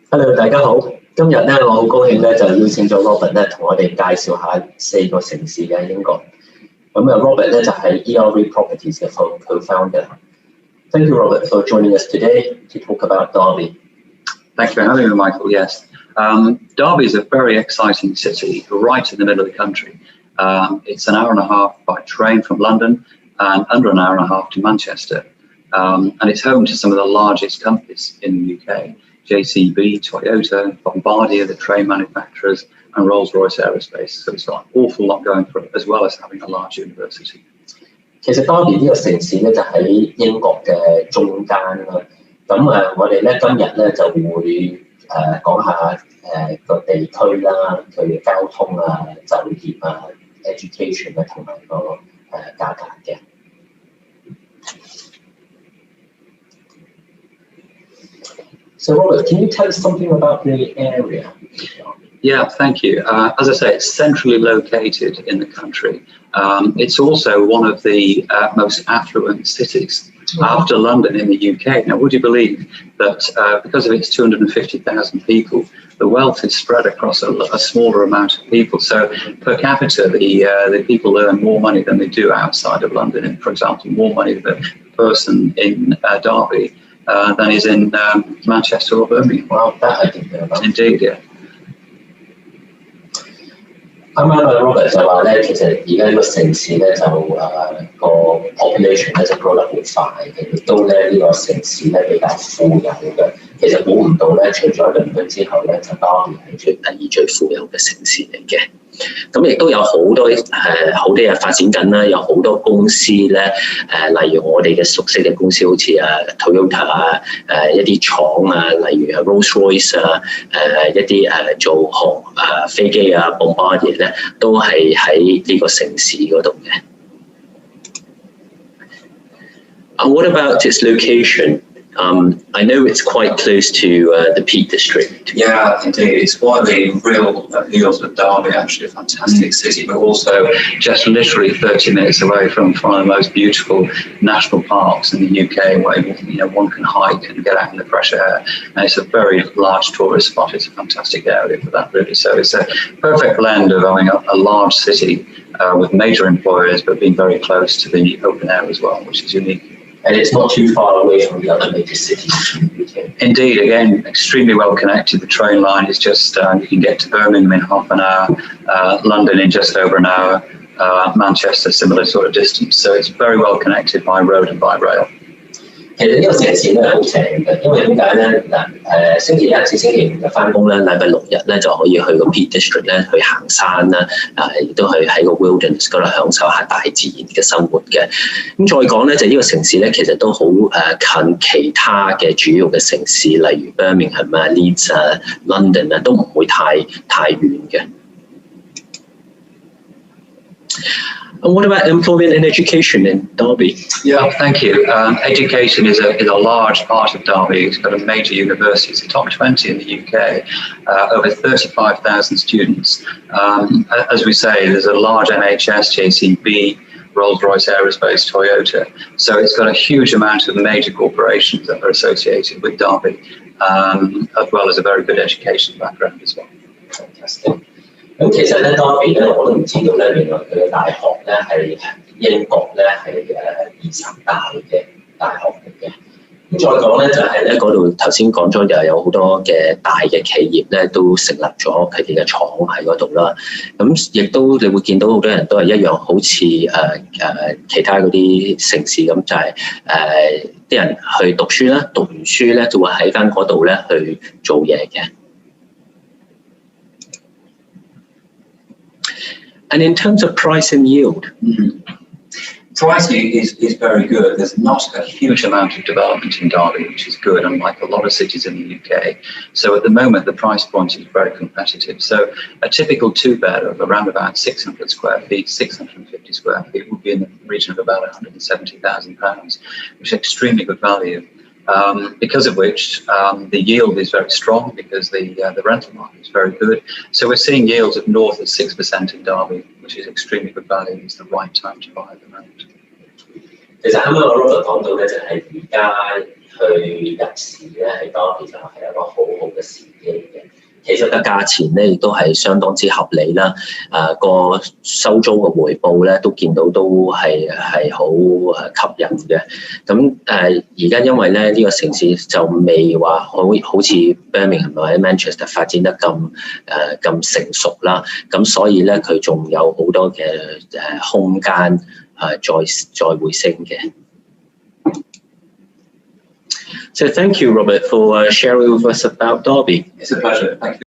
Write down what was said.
Hello， 大家好。今日咧，我好高興咧，就邀請咗 Robert 咧，同我哋介紹下4個城市嘅英國。咁啊 ，Robert 咧就係 ERE Properties 嘅 co-founder。Thank you, Robert, for joining us today to talk about Derby. Thanks for having me, Michael. Yes, Derby is a very exciting city, right in the middle of the country. It's an hour and a half by train from London and under an hour and a half to Manchester. And it's home to some of the largest companies in the UK. JCB, Toyota, Bombardier, the train manufacturers, and Rolls-Royce Aerospace. So it's got an awful lot going for it, as well as having a large university. 其實 Derby 呢個城市咧就喺英國嘅中間啦。咁我哋咧今日咧就會講下個地區啦，佢嘅交通啊、就業啊、education 啊同埋個價格嘅。So Robert, can you tell us something about the area? Yeah, thank you. As I say, it's centrally located in the country. It's also one of the most affluent cities after London in the UK. Now, would you believe that because of its 250,000 people, the wealth is spread across a smaller amount of people. So per capita, the people earn more money than they do outside of London. And for example, more money per person in Derby than is in Manchester or Birmingham. Wow, that I didn't know about. Indeed, yeah. 啱啱Robert 就話咧，其實而家呢個城市咧就個 population 咧就 grow 得好快嘅，亦都咧呢個城市咧比較富有嘅。其實估唔到咧，除咗倫敦之後咧，就Derby係第2最富有嘅城市嚟嘅。咁亦都有好多好多嘢發展緊啦，有好多公司咧例如我哋嘅熟悉嘅公司，好似Toyota 啊，一啲廠啊，例如Rolls-Royce 啊，一啲做飛機啊 Bombardier 咧，都係喺呢個城市嗰度嘅。What about its location? I know it's quite close to the Peak District. Yeah, indeed. It's one of the real appeals of Derby, actually a fantastic city, but also just literally 30 minutes away from one of the most beautiful national parks in the UK, where one can hike and get out in the fresh air. And it's a very large tourist spot. It's a fantastic area for that, really. So it's a perfect blend of having a large city with major employers, but being very close to the open air as well, which is unique. And it's not too far away from the other major cities in the UK. Indeed, again, extremely well connected. The train line is just, you can get to Birmingham in half an hour, London in just over an hour, Manchester, similar sort of distance. So it's very well connected by road and by rail. 其實呢個城市咧好正嘅，因為點解咧？嗱，星期一至星期五就翻工咧，禮拜6日咧就可以去個 Peak District 咧去行山啦，亦都去喺個 wilderness 嗰度享受下大自然嘅生活嘅。咁再講咧，就呢個城市咧，其實都好近其他嘅主要嘅城市，例如 Birmingham 啊、Leeds 啊、London 啊，都唔會太遠嘅。And what about employment and education in Derby? Yeah, thank you. Education is a large part of Derby. It's got a major university. It's the top 20 in the UK, over 35,000 students. As we say, there's a large NHS, JCB, Rolls-Royce Aerospace, Toyota. So it's got a huge amount of major corporations that are associated with Derby, as well as a very good education background as well. Fantastic. 咁其實咧，Derby咧我都唔知道咧，原來佢嘅大學咧係英國咧係20大嘅大學嚟嘅。咁再講咧就係咧嗰度頭先講咗就有好多嘅大嘅企業咧都成立咗佢哋嘅廠喺嗰度啦。咁亦都你會見到好多人都係一樣，好似其他嗰啲城市咁，就係啲人去讀書啦，讀完書咧就會喺翻嗰度咧去做嘢嘅。And in terms of price and yield, pricing is very good. There's not a huge amount of development in Derby, which is good, unlike a lot of cities in the UK. So at the moment, the price point is very competitive. So a typical two-bed of around about 600 square feet, 650 square feet would be in the region of about £170,000, which is extremely good value. Because of which the yield is very strong because the rental market is very good. So we're seeing yields of north of 6% in Derby, which is extremely good value. It's the right time to buy at the moment. 其實啱啱我 Robert 講到咧，就係而家去入市咧，喺Derby就係一個好好嘅時機嘅。其實嘅價錢咧亦都係相當之合理啦，個收租嘅回報咧都見到都係好吸引嘅。咁而家因為咧呢個城市就未話好似 Birmingham 或者 Manchester 發展得咁成熟啦，咁所以咧佢仲有好多嘅空間再回升嘅。So thank you, Robert, for sharing with us about Derby. It's a pleasure. Thank you.